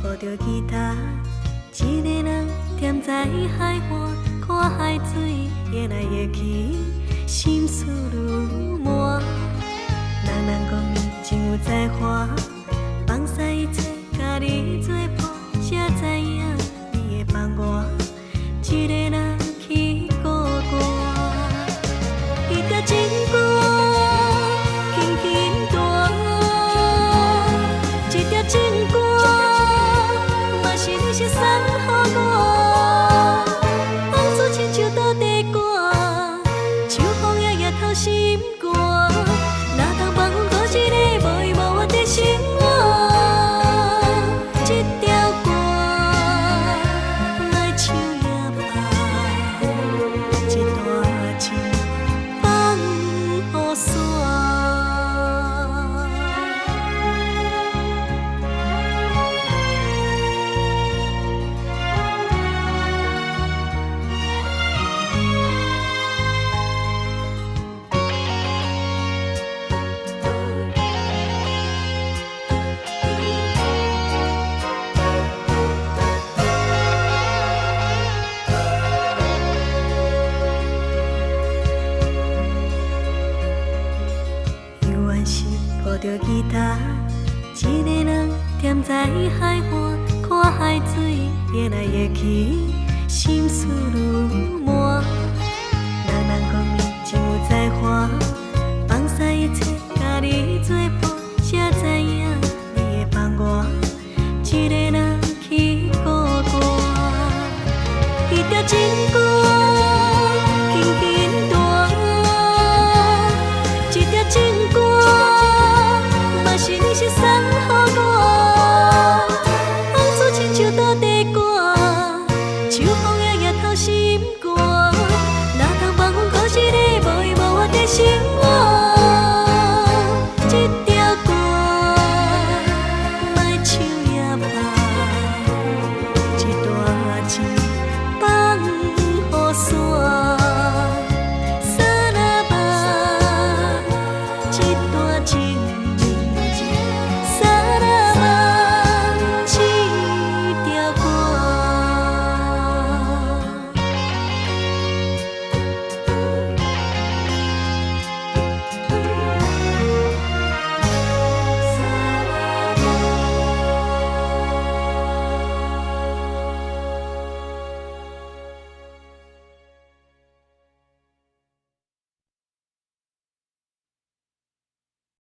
抱着吉他，一个人踮在海岸，看海水越来越起，心事愈满。人人讲你真有才华，放下一切，甲你作伴，才知影你会放我一个人去孤单。一条情歌轻轻弹，一条情歌嘛是你是送予我。往事亲像倒地寒，秋风夜夜透心肝，哪通放过一个无依无靠的生活？这条歌来唱也罢，一段情放予线。永远是抱着吉他，一个人踮在海岸，看海水越来越起，心事愈